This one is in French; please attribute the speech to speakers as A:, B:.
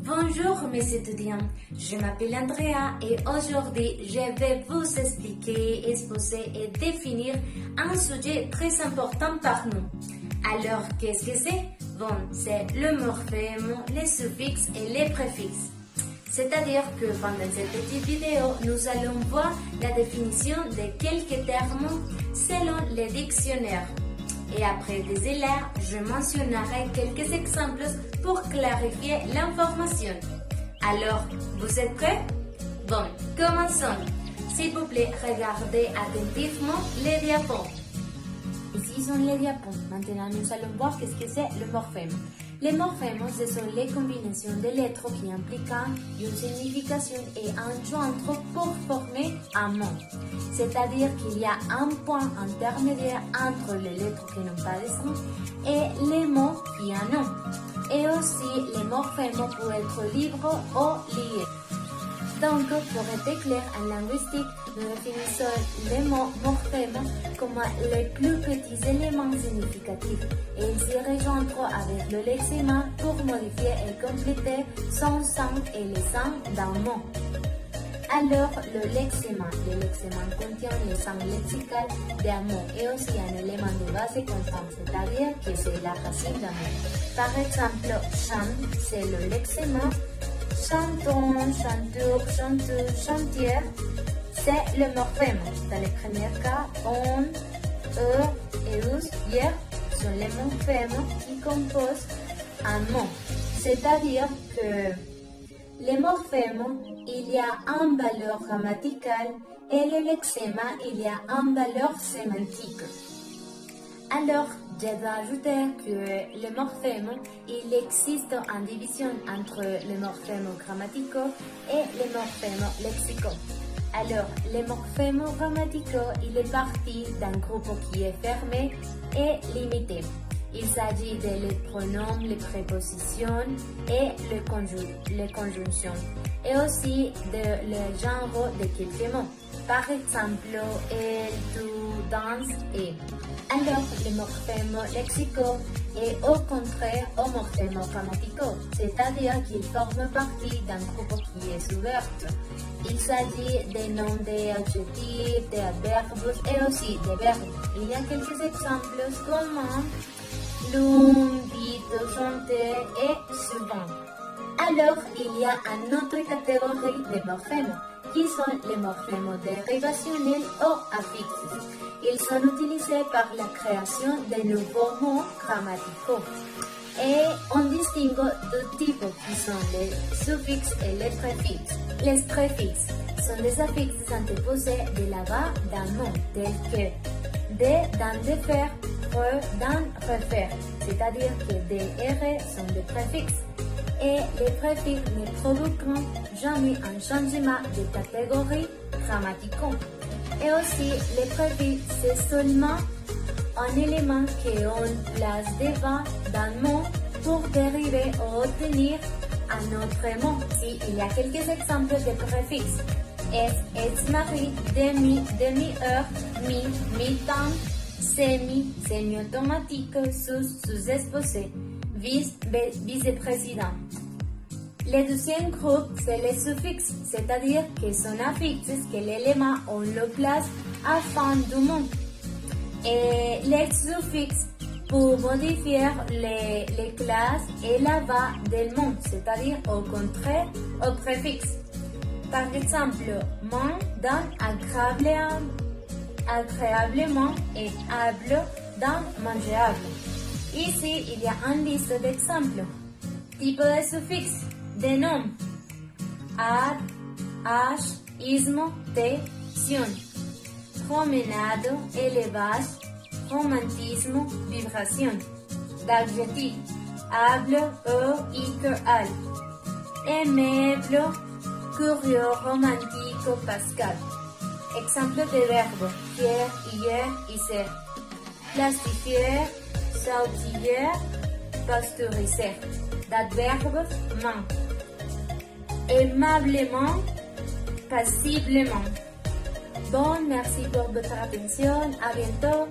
A: Bonjour mes étudiants, je m'appelle Andrea et aujourd'hui je vais vous expliquer, exposer et définir un sujet très important par nous. Alors qu'est-ce que c'est? Bon, c'est le morphème, les suffixes et les préfixes. C'est-à-dire que pendant cette petite vidéo, nous allons voir la définition de quelques termes selon les dictionnaires. Et après des élèves, je mentionnerai quelques exemples pour clarifier l'information. Alors, vous êtes prêts? Bon, commençons. S'il vous plaît, regardez attentivement les diapos. Ici sont les diapos. Maintenant, nous allons voir qu'est-ce que c'est le morphème. Les morphèmes, ce sont les combinaisons de lettres qui impliquent une signification et un joindre pour former un mot. C'est-à-dire qu'il y a un point intermédiaire entre les lettres qui n'ont pas de son et les mots qui en ont. Et aussi, les morphèmes peuvent être libres ou liés. Donc, pour être clair en linguistique, nous définissons les mots morphèmes comme les plus petits éléments significatifs et ils s'y rejoindront avec le lexéma pour modifier et compléter son sens et le sens d'un mot. Alors, le lexéma contient le sens lexical d'un mot et aussi un élément de base constant, c'est-à-dire que c'est la racine d'un mot. Par exemple, chant, c'est le lexéma. Chanton, chanteur, chanteuse, chantière, c'est le morphème. Dans le premier cas, on, et us, hier sont les morphèmes qui composent un mot. C'est-à-dire que les morphèmes, il y a une valeur grammaticale et le lexéma, il y a une valeur sémantique. Alors, je dois ajouter que les morphèmes, il existe une division entre les morphèmes grammaticaux et les morphèmes lexicaux. Alors, les morphèmes grammaticaux, il est parti d'un groupe qui est fermé et limité. Il s'agit des pronoms, les prépositions et les conjonctions, et aussi de le genre de quelques mots. Par exemple, elle, tu, danse et. Alors, les morphèmes lexicaux est au contraire aux morphèmes grammaticaux, c'est-à-dire qu'ils forment partie d'un groupe qui est ouvert. Il s'agit des noms d'adjectifs, des adverbes et aussi des verbes. Il y a quelques exemples comme l'un, vite, chanter et souvent. Alors, il y a une autre catégorie de morphèmes qui sont les morphèmes dérivationnels ou affixes. Ils sont utilisés par la création de nouveaux mots grammaticaux. Et on distingue deux types qui sont les suffixes et les préfixes. Les préfixes sont des affixes antéposés de la bas d'un mot, tels que de, dans, de faire, dans, refaire. C'est-à-dire que des et re sont des préfixes. Et les préfixes ne provoqueront jamais un changement de catégorie grammaticale. Et aussi, les préfixes, c'est seulement un élément qu'on place devant d'un mot pour dériver ou obtenir un autre mot. Si il y a quelques exemples de préfixes, ex-mari, demi, demi-heure, mi-temps, semi, semi-automatique, sous-exposé, vice-président. Le deuxième groupe, c'est les suffixes, c'est-à-dire que sont affixes que l'élément on le place à fin du mot. Et les suffixes pour modifier les classes et la bas del mot, c'est-à-dire au contraire au préfixe. Par exemple, man dans agréablement et able dans mangeable. Ici, il y a une liste d'exemples. Type de suffixe, des noms. Ad, h, ismo, te, sion. Promenade, élevage, romantisme, vibration. D'adjectif, hable, al. Aimable, curieux, romantique, pascal. Exemple de verbes, hier, hier, hisser. Plastifier, sautiller, pasteuriser. D'adverbes, man. Aimablement, passiblement. Bon, merci pour votre attention. À bientôt.